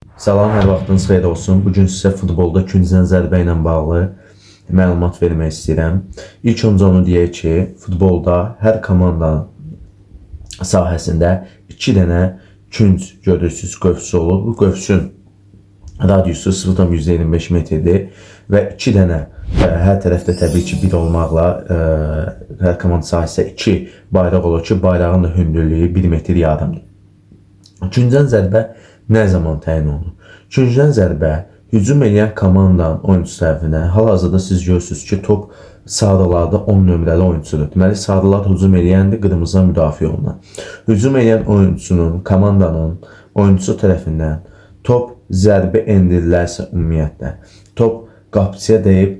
Salam, hər vaxtınız xeyir olsun. Bugün sizə futbolda küncdən zərbə ilə bağlı məlumat vermək istəyirəm. İlk öncə onu deyək ki, futbolda hər komandanın sahəsində 2 dənə künc görürsüz qövsü olur. Bu qövsün radiusu 0,25 metrdir və 2 dənə hər tərəfdə təbii ki 1 olmaqla hər komanda sahəsində 2 bayraq olur ki, bayrağın da hündürlüyü 1 metr yarımdır. Küncdən zərbə nə zaman təyin olunur? Küncdən zərbə hücum edən komandanın oyunçusu tərəfindən hal-hazırda siz görürsünüz ki, top sarılarda 10 nömrəli oyunçudur. Deməli, sarılar hücum edəndə qırmızıdan müdafiə olunan. Hücum edən oyunçunun, komandanın oyunçusu tərəfindən top zərbə endirilərsə ümumiyyətlə, top qapıçıya deyib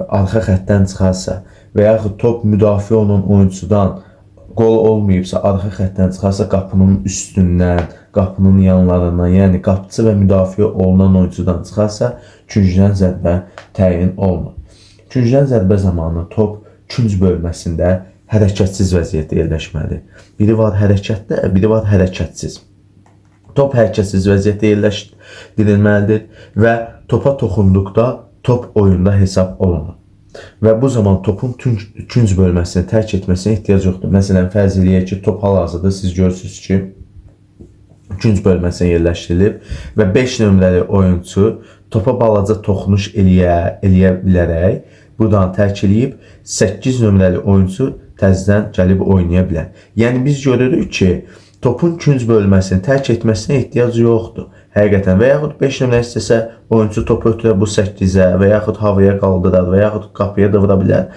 arxa xəttdən çıxarsa və yaxud top müdafiə olunan oyuncudan qol olmayıbsa, arxa xəttdən çıxarsa qapının üstündən, qapının yanlarından, yəni qapıçı və müdafiə olunan oyuncudan çıxarsa, küncdən zərbə təyin olunur. Küncdən zərbə zamanı top künc bölməsində hərəkətsiz vəziyyətdə yerləşməlidir. Biri var hərəkətdə, biri var hərəkətsiz. Top hərəkətsiz vəziyyətdə yerləşdirilməlidir və topa toxunduqda top oyunda hesab olunur. Və bu zaman topun künc bölməsini tərk etməsinə ehtiyac yoxdur. Məsələn, fərz eləyək ki, top hal-hazırda siz görürsünüz ki, künc bölməsinə yerləşdirilib və 5 nömrəli oyuncu topa balaca toxunuş eləyə bilərək buradan tərk eləyib 8 nömrəli oyuncu təzədən gəlib oynaya bilər. Yəni biz görürük ki, topun künc bölməsini tərk etməsinə ehtiyac yoxdur. Həqiqətən və yaxud 5 nömrə istəsə oyuncu topu ötürə bu 8-ə və yaxud havaya qaldırar və yaxud qapıya da vura bilər.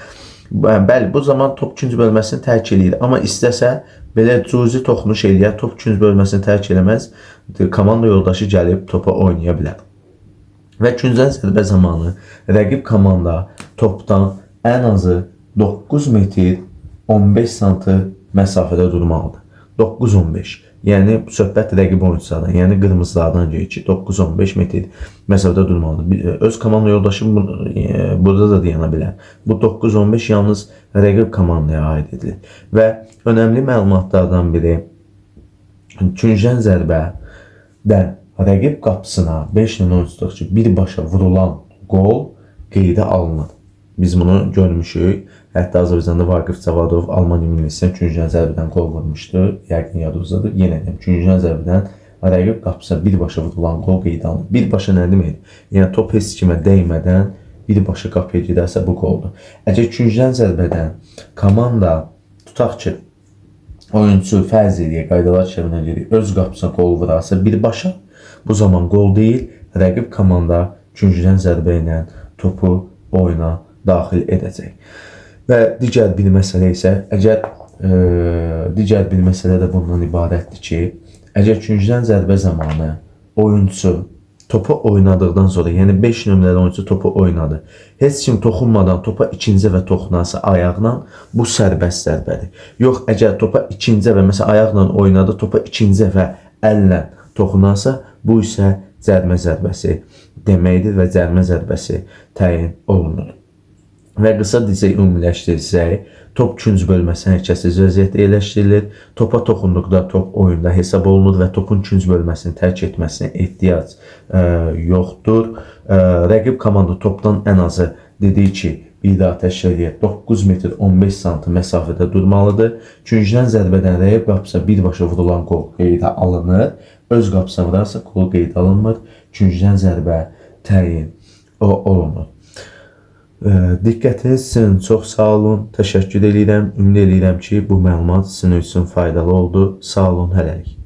Bəli, bu zaman top künc bölməsini tərk eləyir. Amma istəsə belə cüzi toxunuş eləyər, top künc bölməsini tərk eləməz, komanda yoldaşı gəlib topa oynaya bilər. Və küncdən zərbə zamanı rəqib komanda topdan ən azı 9 metr 15 sm məsafədə durmalıdır. 9-15. Yəni söhbət rəqib oyunculardan, yəni qırmızılardan gedir ki, 9-15 metr məsafədə durmalıdır. Öz komanda yoldaşı burada da deyana bilər. Bu 9-15 yalnız rəqib komandaya aid edilir. Və önəmli məlumatlardan biri, küncdən zərbədə rəqib qapısına 5 nömrə oyuncu tutaq ki, birbaşa vurulan qol qeydə alınır. Biz bunu görmüşük. Hətta Azərbaycanda Vaqif Cavadov Almaniya millisinə küncdən zərbədən qol vurmuşdu. Yəqin yadınızdadır. Yenə deyim, küncdən zərbədən rəqib qapısına birbaşa vurulan qol qeydə alınır. Birbaşa nə deməkdir? Yəni top heç kimə dəymədən birbaşa qapıya gedərsə bu qoldur. Əgər küncdən zərbədən komanda tutaq ki, oyuncu fərz eləyək, qaydalar çəvinə gedir, öz qapısına qol vurarsa birbaşa, bu zaman qol deyil, rəqib komanda küncdən zərbə ilə topu oyuna daxil edəcək. Və digər bir məsələ isə, digər bir məsələ də bundan ibarətdir ki, əgər küncdən zərbə zamanı oyuncu topu oynadıqdan sonra, yəni 5 nömrəli oyuncu topu oynadı, heç kim toxunmadan topa ikinci və toxunarsa ayaqla, bu sərbəst zərbədir. Yox, əgər topa ikinci və məsələn ayaqla oynadı, topa ikinci və əllə toxunarsa, bu isə cərmə zərbəsi deməkdir və cərmə zərbəsi təyin olunur. Və qısa dizə ümumiləşdirsək, top künc bölməsi hərəkətsiz vəziyyətdə yerləşdirilir. Topa toxunduqda top oyunda hesab olunur və topun künc bölməsini tərk etməsinə ehtiyac yoxdur. Rəqib komanda topdan ən azı dedik ki, bir daha təşkil edək 9 metr 15 sm məsafədə durmalıdır. Küncdən zərbədən rəqib qapısına birbaşa vurulan qol qeydə alınır. Öz qapısına vurarsa qol qeydə alınmır. Küncdən zərbə təyin olunur. Diqqətiniz üçün çox sağ olun, təşəkkür edirəm. Ümid edirəm ki, bu məlumat sizin üçün faydalı oldu. Sağ olun, hələlik.